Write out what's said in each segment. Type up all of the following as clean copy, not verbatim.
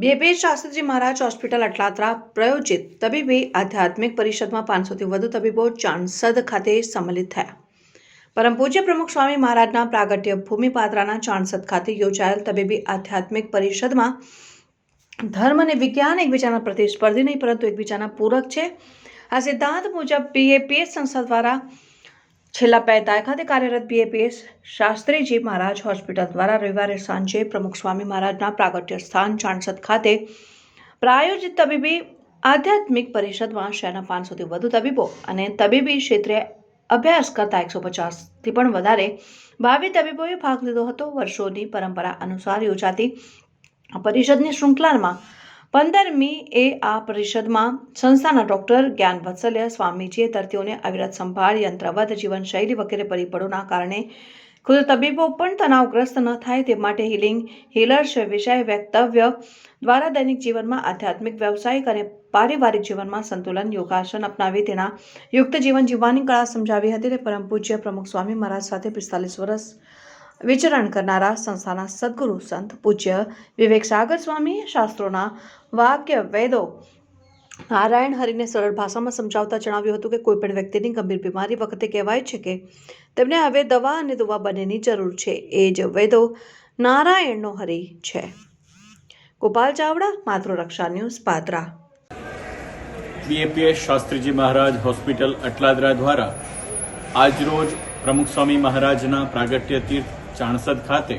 BAPS Shastriji મહારાજ hospital Atladara પ્રાયોજિત તબીબી આધ્યાત્મિક પરિષદમાં 500થી વધુ તબીબો ચાણસદ ખાતે સંમેલિત થયા. પરમ પૂજ્ય પ્રમુખ સ્વામી મહારાજના પ્રાગટ્ય ભૂમિ પાદરાના ચાણસદ ખાતે યોજાયેલ તબીબી આધ્યાત્મિક પરિષદમાં ધર્મ અને વિજ્ઞાન એકબીજાના પ્રતિસ્પર્ધી નહીં પરંતુ એકબીજાના પૂરક છે. આ સિદ્ધાંત મુજબ બીએપીએસ સંસ્થા દ્વારા છેલ્લા 2 દાયકાથી કાર્યરત બીએપીએસ શાસ્ત્રીજી મહારાજ હોસ્પિટલ દ્વારા રવિવારે સાંજે પ્રમુખ સ્વામી મહારાજના પ્રાગટ્ય સ્થાન ચાણસદ ખાતે પ્રાયોજિત તબીબી આધ્યાત્મિક પરિષદમાં શહેરના 500થી વધુ તબીબો અને તબીબી ક્ષેત્રે અભ્યાસ કરતા 150થી પણ વધારે ભાવિ તબીબોએ ભાગ લીધો હતો. વર્ષોની પરંપરા અનુસાર યોજાતી આ પરિષદની શૃંખલામાં 15મી આ પરિષદમાં સંસ્થાના ડોક્ટર જ્ઞાનવત્સલ્ય સ્વામીજીએ દર્દીઓને અવિરત સંભાળ, યંત્રવદ જીવનશૈલી વગેરે પરિબળોના કારણે ખુદ તબીબો પણ તણાવગ્રસ્ત ન થાય તે માટે હીલર્સ વિષય વક્તવ્ય દ્વારા દૈનિક જીવનમાં આધ્યાત્મિક, વ્યવસાયિક અને પારિવારિક જીવનમાં સંતુલન, યોગાસન અપનાવી તેના યુક્ત જીવન જીવવાની કળા સમજાવી હતી. પરમ પૂજ્ય પ્રમુખ સ્વામી મહારાજ સાથે 45 વર્ષ વિચરણ કરનારા સંસ્થાના સદગુરુ સંત પૂજ્ય વિવેક સાગર સ્વામીએ શાસ્ત્રોના વાક્ય વેદો નારાયણ હરિને સરળ ભાષામાં સમજાવતા જણાવ્યું હતું કે કોઈપણ વ્યક્તિની ગંભીર બીમારી વખતે કહેવાય છે કે તેમને હવે દવા અને દુવા બંનેની જરૂર છે. એ જ વેદો નારાયણનો હરિ છે. ગોપાલ ચાવડા, માતૃરક્ષા ન્યૂઝ, પાદરા. બીએપીએસ શાસ્ત્રીજી મહારાજ હોસ્પિટલ અટલાદરા દ્વારા આજરોજ પ્રમુખ સ્વામી મહારાજના પ્રાગટ્ય તીર્થ ચાણસદ ખાતે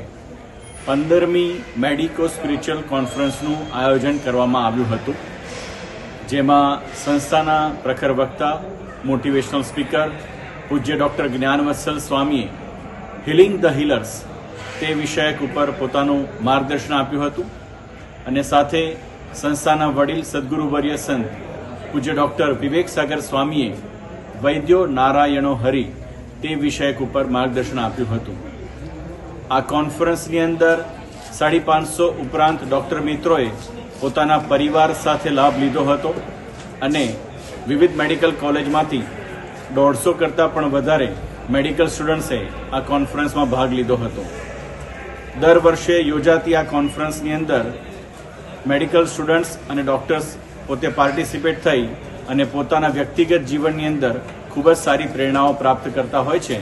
15મી મેડિકો સ્પિરિચ્યુઅલ કોન્ફરન્સનું આયોજન કરવામાં આવ્યું હતું, જેમાં સંસ્થાના પ્રખર વક્તા, મોટિવેશનલ સ્પીકર પૂજ્ય ડૉક્ટર જ્ઞાનવત્સલ સ્વામીએ હિલિંગ ધ હીલર્સ તે વિષયક ઉપર પોતાનું માર્ગદર્શન આપ્યું હતું અને સાથે સંસ્થાના વડીલ સદગુરુવર્ય સંત પૂજ્ય ડૉક્ટર વિવેક સાગર સ્વામીએ વૈદ્યો નારાયણો હરિ તે વિષયક ઉપર માર્ગદર્શન આપ્યું હતું. આ કોન્ફરન્સની અંદર 550 ઉપરાંત ડૉક્ટર મિત્રોએ પોતાના પરિવાર સાથે લાભ લીધો હતો અને વિવિધ મેડિકલ કોલેજમાંથી 150 કરતાં પણ વધારે મેડિકલ સ્ટુડન્ટ્સે આ કોન્ફરન્સમાં ભાગ લીધો હતો. દર વર્ષે યોજાતી આ કોન્ફરન્સની અંદર મેડિકલ સ્ટુડન્ટ્સ અને ડૉક્ટર્સ પોતે પાર્ટિસિપેટ થઈ અને પોતાના વ્યક્તિગત જીવનની અંદર ખૂબ જ સારી પ્રેરણાઓ પ્રાપ્ત કરતા હોય છે.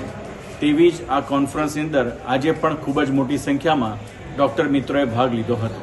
તેવી જ આ કોન્ફરન્સની અંદર આજે પણ ખૂબ જ મોટી સંખ્યામાં ડૉક્ટર મિત્રોએ ભાગ લીધો હતો.